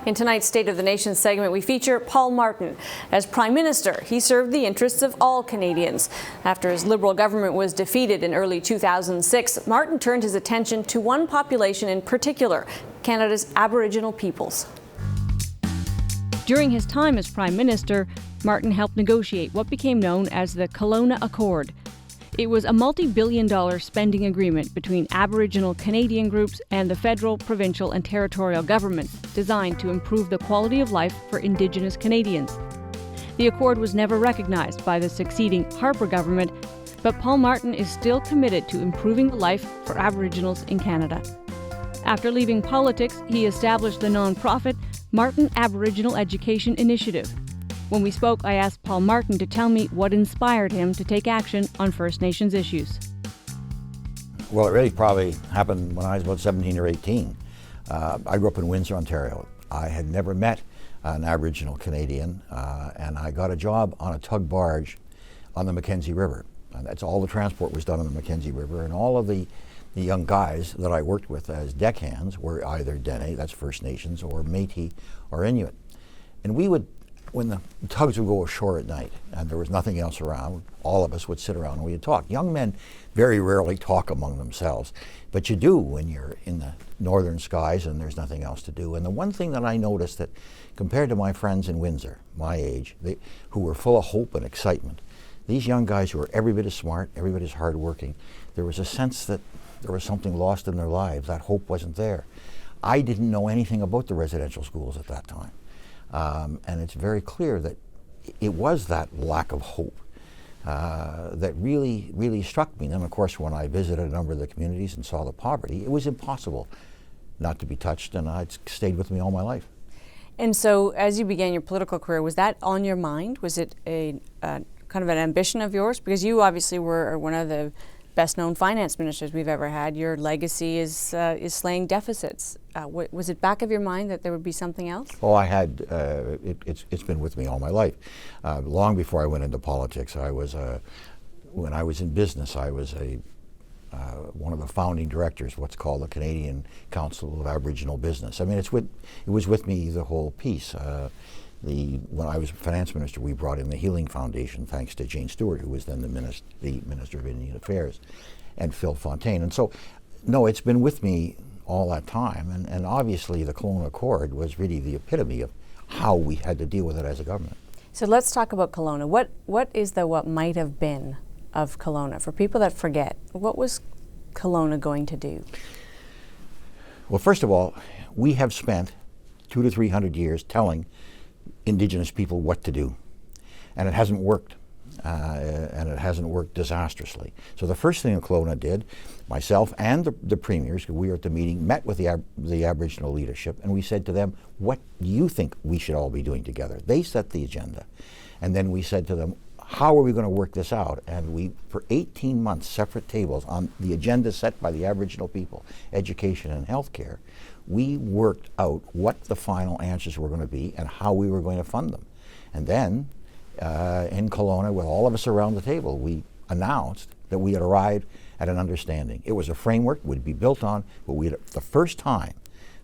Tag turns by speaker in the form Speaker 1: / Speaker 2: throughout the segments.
Speaker 1: In tonight's State of the Nation segment, we feature Paul Martin. As Prime Minister, he served the interests of all Canadians. After his Liberal government was defeated in early 2006, Martin turned his attention to one population in particular, Canada's Aboriginal peoples. During his time as Prime Minister, Martin helped negotiate what became known as the KELOWNA Accord. It was a multi-billion-dollar spending agreement between Aboriginal Canadian groups and the federal, provincial and territorial governments designed to improve the quality of life for Indigenous Canadians. The accord was never recognized by the succeeding Harper government, but Paul Martin is still committed to improving the life for Aboriginals in Canada. After leaving politics, he established the non-profit Martin Aboriginal Education Initiative. When we spoke, I asked Paul Martin to tell me what inspired him to take action on First Nations issues.
Speaker 2: Well, it really probably happened when I was about 17 or 18. I grew up in Windsor, Ontario. I had never met an Aboriginal Canadian, and I got a job on a tug barge on the Mackenzie River. And that's all the transport was done on the Mackenzie River, and all of the young guys that I worked with as deckhands were either Dene, that's First Nations, or Métis or Inuit. And we would, when the tugs would go ashore at night and there was nothing else around, all of us would sit around and we would talk. Young men very rarely talk among themselves, but you do when you're in the northern skies and there's nothing else to do. And the one thing that I noticed, that compared to my friends in Windsor, my age, who were full of hope and excitement, these young guys who were every bit as smart, every bit as hardworking, there was a sense that there was something lost in their lives. That hope wasn't there. I didn't know anything about the residential schools at that time. And it's very clear that it was that lack of hope that really struck me. And then, of course, when I visited a number of the communities and saw the poverty, it was impossible not to be touched, and it stayed with me all my life.
Speaker 1: And so, as you began your political career, was that on your mind? Was it a kind of an ambition of yours? Because you obviously were one of the best-known finance ministers we've ever had. Your legacy is slaying deficits. Was it back of your mind that there would be something else?
Speaker 2: Oh, I had. It's been with me all my life. Long before I went into politics, when I was in business, I was one of the founding directors, what's called the Canadian Council of Aboriginal Business. I mean, it was with me the whole piece. When I was finance minister, we brought in the Healing Foundation, thanks to Jane Stewart, who was then the Minister of Indian Affairs, and Phil Fontaine. And so, no, it's been with me all that time. And obviously, the KELOWNA Accord was really the epitome of how we had to deal with it as a government.
Speaker 1: So let's talk about KELOWNA. What is the what might have been of KELOWNA? For people that forget, what was KELOWNA going to do?
Speaker 2: Well, first of all, we have spent 200 to 300 years telling Indigenous people what to do, and it hasn't worked, and it hasn't worked disastrously. So the first thing that KELOWNA did, myself and the premiers, we were at the meeting, met with the Aboriginal leadership, and we said to them, what do you think we should all be doing together? They set the agenda, and then we said to them, how are we going to work this out? And we, for 18 months, separate tables on the agenda set by the Aboriginal people, education and healthcare, we worked out what the final answers were going to be and how we were going to fund them. And then, in Kelowna, with all of us around the table, we announced that we had arrived at an understanding. It was a framework would be built on, but the first time,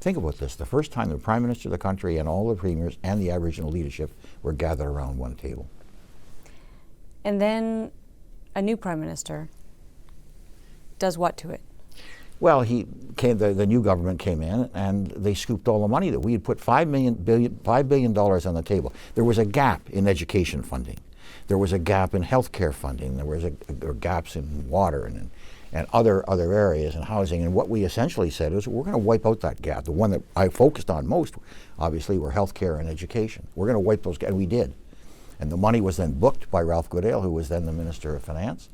Speaker 2: think about this, the first time the Prime Minister of the country and all the premiers and the Aboriginal leadership were gathered around one table.
Speaker 1: And then a new Prime Minister does what to it?
Speaker 2: Well, the new government came in and they scooped all the money that we had put $5 billion on the table. There was a gap in education funding. There was a gap in healthcare funding. There was gaps in water and other areas and housing. And what we essentially said is we're going to wipe out that gap. The one that I focused on most, obviously, were healthcare and education. We're going to wipe those gaps, and we did. And the money was then booked by Ralph Goodale, who was then the Minister of Finance,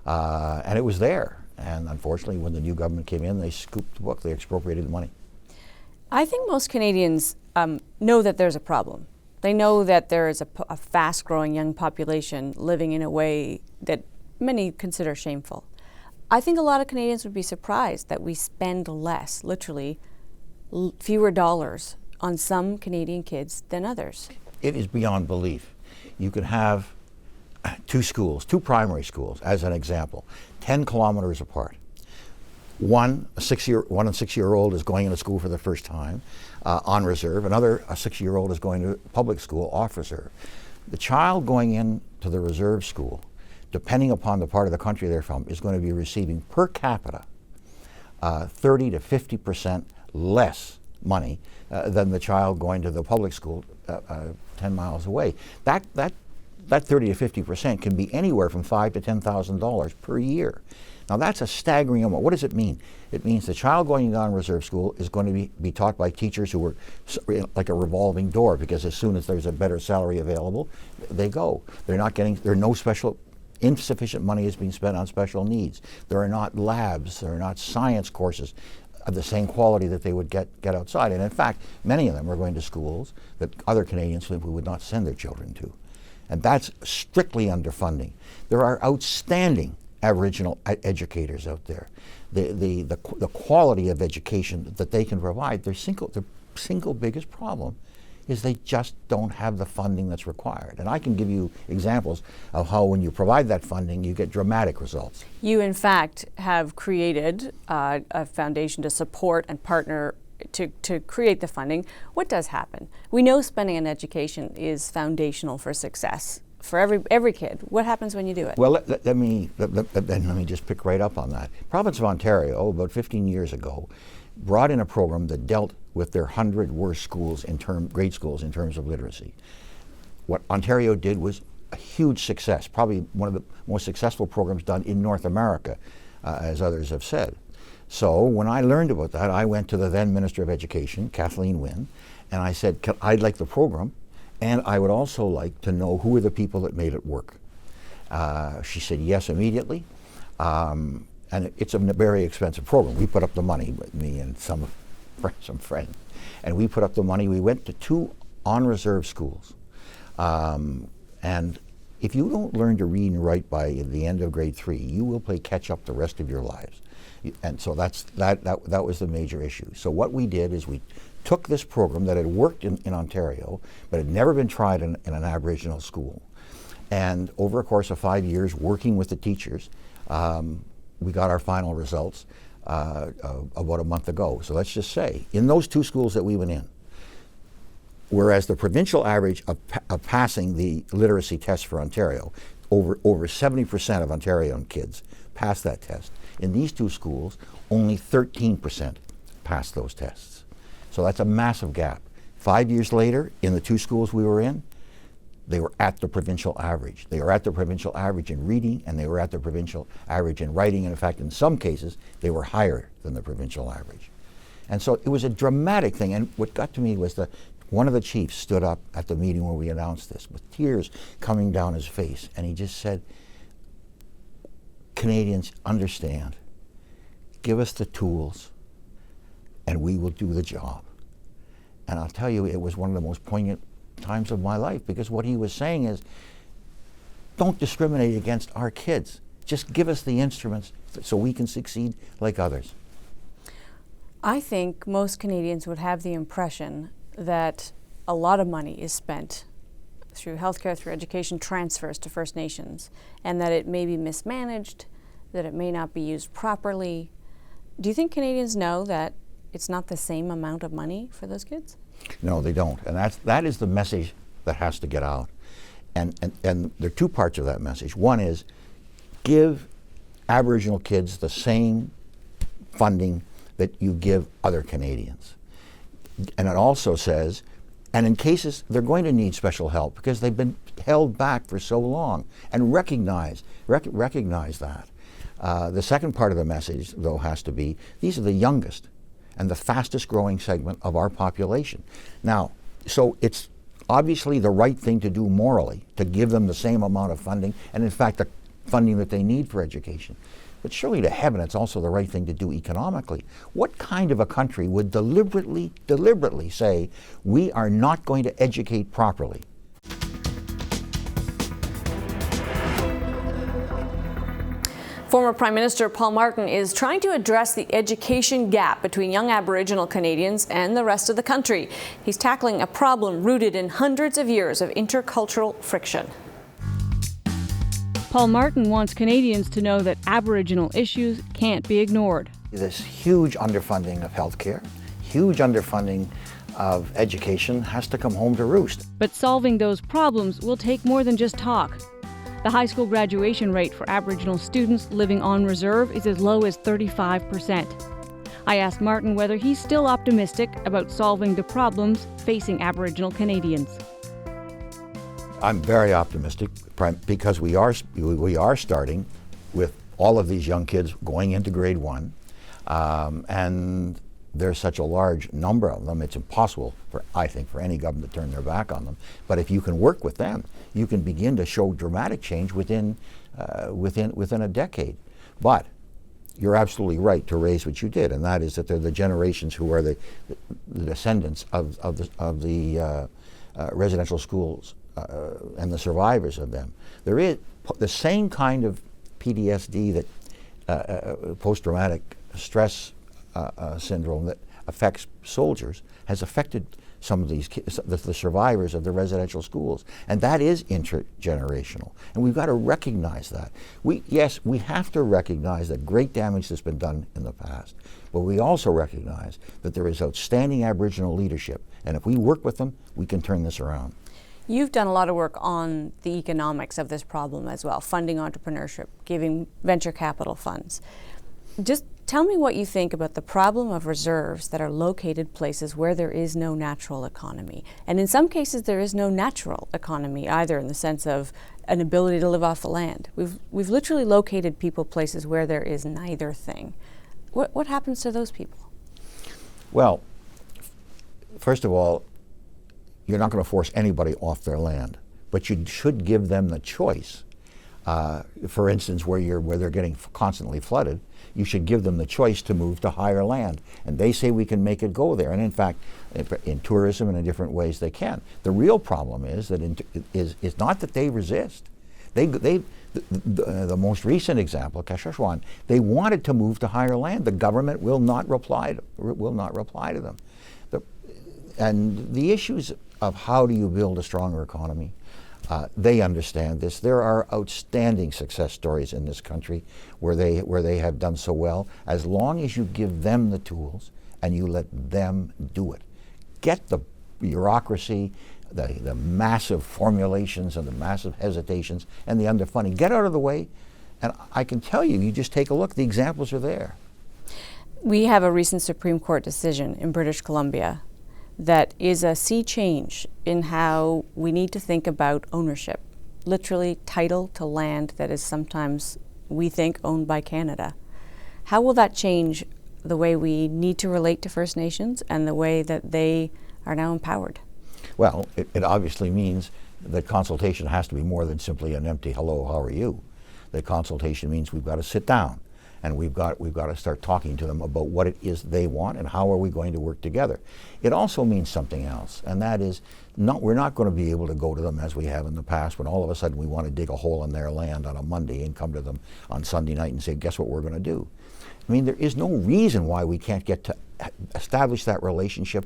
Speaker 2: and it was there. And unfortunately, when the new government came in, they scooped the book, they expropriated the money.
Speaker 1: I think most Canadians know that there's a problem. They know that there is a fast-growing young population living in a way that many consider shameful. I think a lot of Canadians would be surprised that we spend less, literally fewer dollars on some Canadian kids than others.
Speaker 2: It is beyond belief. You could have two primary schools, as an example, 10 kilometers apart. One and 6-year-old is going into school for the first time on reserve. Another, a 6-year-old, is going to public school off reserve. The child going into the reserve school, depending upon the part of the country they're from, is going to be receiving per capita 30 to 50% less money than the child going to the public school 10 miles away. That 30 to 50% can be anywhere from $5,000 to $10,000 per year. Now that's a staggering amount. What does it mean? It means the child going down reserve school is going to be taught by teachers who are like a revolving door, because as soon as there's a better salary available, they go. Insufficient money is being spent on special needs. There are not labs, there are not science courses of the same quality that they would get outside. And in fact, many of them are going to schools that other Canadians simply would not send their children to. And that's strictly underfunding. There are outstanding Aboriginal educators out there. The quality of education that they can provide, their single biggest problem is they just don't have the funding that's required. And I can give you examples of how when you provide that funding, you get dramatic results.
Speaker 1: You, in fact, have created a foundation to support and partner to create the funding. What does happen? We know spending on education is foundational for success for every kid. What happens when you do it? Well,
Speaker 2: let me just pick right up on that. Province of Ontario, about 15 years ago, brought in a program that dealt with their 100 worst schools grade schools in terms of literacy. What Ontario did was a huge success, probably one of the most successful programs done in North America, as others have said. So when I learned about that, I went to the then Minister of Education, Kathleen Wynne, and I said, I'd like the program, and I would also like to know who are the people that made it work. She said yes immediately, and it's a very expensive program. We put up the money, me and some friends, and we put up the money. We went to 2 on-reserve schools, and if you don't learn to read and write by the end of grade 3, you will play catch-up the rest of your lives. And so that was the major issue. So what we did is we took this program that had worked in Ontario, but had never been tried in an Aboriginal school. And over a course of 5 years, working with the teachers, we got our final results about a month ago. So let's just say, in those 2 schools that we went in, whereas the provincial average of passing the literacy test for Ontario, over 70% of Ontarian kids passed that test. In these 2 schools, only 13% passed those tests. So that's a massive gap. 5 years later, in the 2 schools we were in, they were at the provincial average. They were at the provincial average in reading, and they were at the provincial average in writing. And in fact, in some cases, they were higher than the provincial average. And so it was a dramatic thing. And what got to me was that one of the chiefs stood up at the meeting where we announced this with tears coming down his face. And he just said, Canadians, understand. Give us the tools, and we will do the job. And I'll tell you, it was one of the most poignant times of my life, because what he was saying is, don't discriminate against our kids. Just give us the instruments so we can succeed like others.
Speaker 1: I think most Canadians would have the impression that a lot of money is spent through healthcare, through education transfers to First Nations, and that it may be mismanaged, that it may not be used properly. Do you think Canadians know that it's not the same amount of money for those kids?
Speaker 2: No, they don't. And that is the message that has to get out. And there are 2 parts of that message. One is, give Aboriginal kids the same funding that you give other Canadians. And it also says, and in cases they're going to need special help because they've been held back for so long, and recognize that. The second part of the message, though, has to be, these are the youngest and the fastest growing segment of our population. Now, so it's obviously the right thing to do morally, to give them the same amount of funding, and in fact the funding that they need for education. But surely to heaven, it's also the right thing to do economically. What kind of a country would deliberately say, we are not going to educate properly?
Speaker 1: Former Prime Minister Paul Martin is trying to address the education gap between young Aboriginal Canadians and the rest of the country. He's tackling a problem rooted in hundreds of years of intercultural friction. Paul Martin wants Canadians to know that Aboriginal issues can't be ignored.
Speaker 2: This huge underfunding of healthcare, huge underfunding of education has to come home to roost.
Speaker 1: But solving those problems will take more than just talk. The high school graduation rate for Aboriginal students living on reserve is as low as 35%. I asked Martin whether he's still optimistic about solving the problems facing Aboriginal Canadians.
Speaker 2: I'm very optimistic because we are starting with all of these young kids going into grade 1, and there's such a large number of them, it's impossible, I think, for any government to turn their back on them. But if you can work with them, you can begin to show dramatic change within a decade. But you're absolutely right to raise what you did, and that is that they're the generations who are the descendants of the residential schools and the survivors of them. There is the same kind of PTSD that post-traumatic stress syndrome that affects soldiers has affected some of these kids, the survivors of the residential schools, and that is intergenerational, and we've got to recognize that. Yes, we have to recognize that great damage has been done in the past, but we also recognize that there is outstanding Aboriginal leadership, and if we work with them, we can turn this around.
Speaker 1: You've done a lot of work on the economics of this problem as well, funding entrepreneurship, giving venture capital funds. Just tell me what you think about the problem of reserves that are located places where there is no natural economy. And in some cases, there is no natural economy either, in the sense of an ability to live off the land. We've literally located people places where there is neither thing. What happens to those people?
Speaker 2: Well, first of all, you're not going to force anybody off their land, but you should give them the choice. For instance, where they're getting constantly flooded, you should give them the choice to move to higher land. And they say we can make it go there. And in fact, in tourism and in different ways they can. The real problem is that is not that they resist. The most recent example, Kashashwan, they wanted to move to higher land. The government will not reply to them. And the issues of how do you build a stronger economy, they understand this. There are outstanding success stories in this country where they have done so well, as long as you give them the tools and you let them do it. Get the bureaucracy, the massive formulations and the massive hesitations and the underfunding. Get out of the way, and I can tell you, you just take a look, the examples are there.
Speaker 1: We have a recent Supreme Court decision in British Columbia that is a sea change in how we need to think about ownership. Literally title to land that is sometimes, we think, owned by Canada. How will that change the way we need to relate to First Nations and the way that they are now empowered?
Speaker 2: Well, it obviously means that consultation has to be more than simply an empty hello, how are you? That consultation means we've got to sit down and we've got to start talking to them about what it is they want and how are we going to work together. It also means something else, and that is we're not going to be able to go to them as we have in the past when all of a sudden we want to dig a hole in their land on a Monday and come to them on Sunday night and say, guess what we're going to do? I mean, there is no reason why we can't get to establish that relationship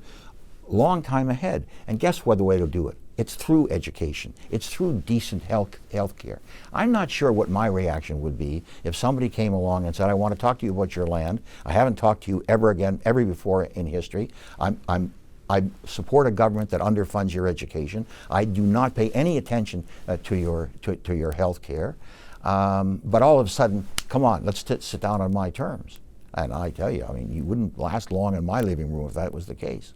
Speaker 2: long time ahead. And guess what the way to do it? It's through education. It's through decent health care. I'm not sure what my reaction would be if somebody came along and said, I want to talk to you about your land. I haven't talked to you ever before in history. I support a government that underfunds your education. I do not pay any attention to your health care. But all of a sudden, come on, let's sit down on my terms. And I tell you, I mean, you wouldn't last long in my living room if that was the case.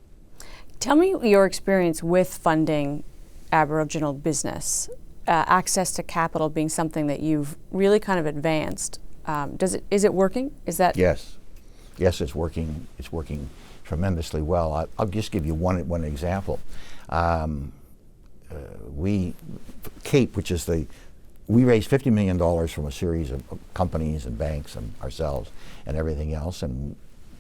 Speaker 1: Tell me your experience with funding Aboriginal business, access to capital being something that you've really kind of advanced. Is it working? Is that?
Speaker 2: Yes, it's working. It's working tremendously well. I'll just give you one example. CAPE, which is we raised $50 million from a series of companies and banks and ourselves and everything else, and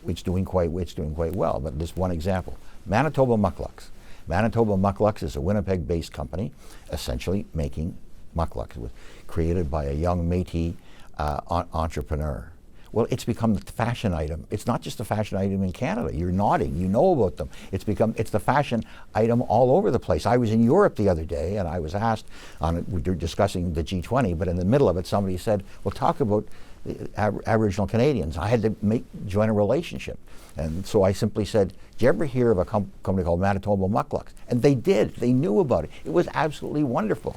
Speaker 2: it's doing quite well. But this one example. Manitoba Mucklucks. Manitoba Mucklucks is a Winnipeg-based company, essentially making mucklucks. It was created by a young Métis entrepreneur. Well, it's become the fashion item. It's not just a fashion item in Canada. You're nodding. You know about them. It's the fashion item all over the place. I was in Europe the other day, and I was asked we were discussing the G20, but in the middle of it, somebody said, "Well, talk about Aboriginal Canadians. I had to join a relationship. And so I simply said, "Did you ever hear of a company called Manitoba Mucklucks?" And they did. They knew about it. It was absolutely wonderful.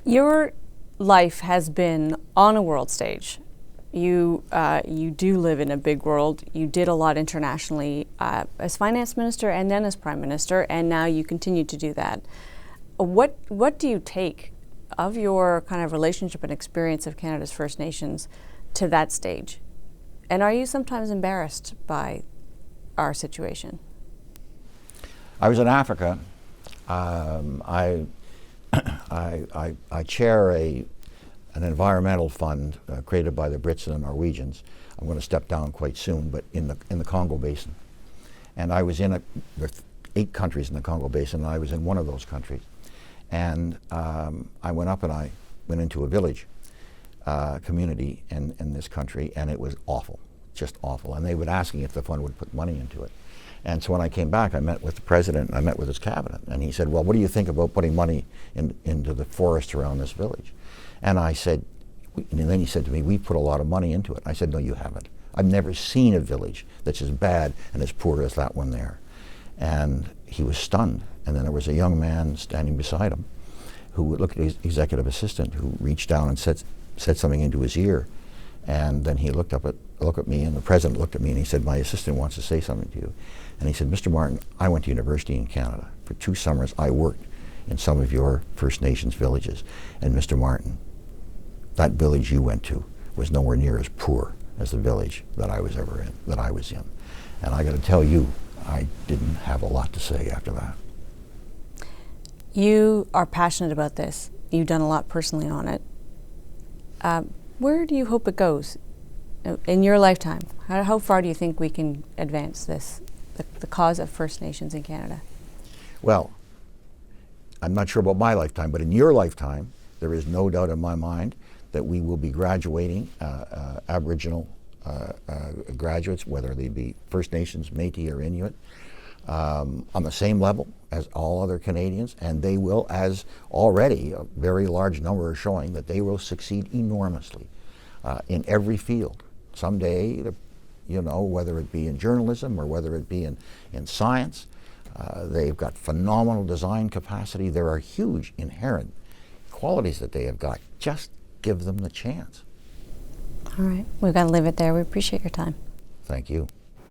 Speaker 1: Your life has been on a world stage. You do live in a big world. You did a lot internationally as finance minister and then as prime minister, and now you continue to do that. What do you take of your kind of relationship and experience of Canada's First Nations to that stage? And are you sometimes embarrassed by our situation?
Speaker 2: I was in Africa. I chair an environmental fund created by the Brits and the Norwegians. I'm going to step down quite soon, but in the Congo Basin. And I was there are 8 countries in the Congo Basin, and I was in one of those countries. And I went up and I went into a village community in this country, and it was awful, just awful. And they were asking if the fund would put money into it. And so when I came back, I met with the president, and I met with his cabinet, and he said, "Well, what do you think about putting money into the forest around this village?" And I said, and then he said to me, "We put a lot of money into it." I said, "No, you haven't. I've never seen a village that's as bad and as poor as that one there." And he was stunned. And then there was a young man standing beside him who looked at his executive assistant, who reached down and said something into his ear. And then he looked at me, and the president looked at me, and he said, "My assistant wants to say something to you." And he said, "Mr. Martin, I went to university in Canada. For 2 summers, I worked in some of your First Nations villages. And Mr. Martin, that village you went to was nowhere near as poor as the village that I was in. And I got to tell you, I didn't have a lot to say after that."
Speaker 1: You are passionate about this. You've done a lot personally on it. Where do you hope it goes in your lifetime? How far do you think we can advance this, the cause of First Nations in Canada?
Speaker 2: Well, I'm not sure about my lifetime, but in your lifetime, there is no doubt in my mind that we will be graduating Aboriginal graduates, whether they be First Nations, Métis, or Inuit, on the same level as all other Canadians, and they will, as already a very large number are showing, that they will succeed enormously in every field. Someday, whether it be in journalism or whether it be in science, they've got phenomenal design capacity. There are huge inherent qualities that they have got. Just give them the chance.
Speaker 1: All right. We've got to leave it there. We appreciate your time.
Speaker 2: Thank you.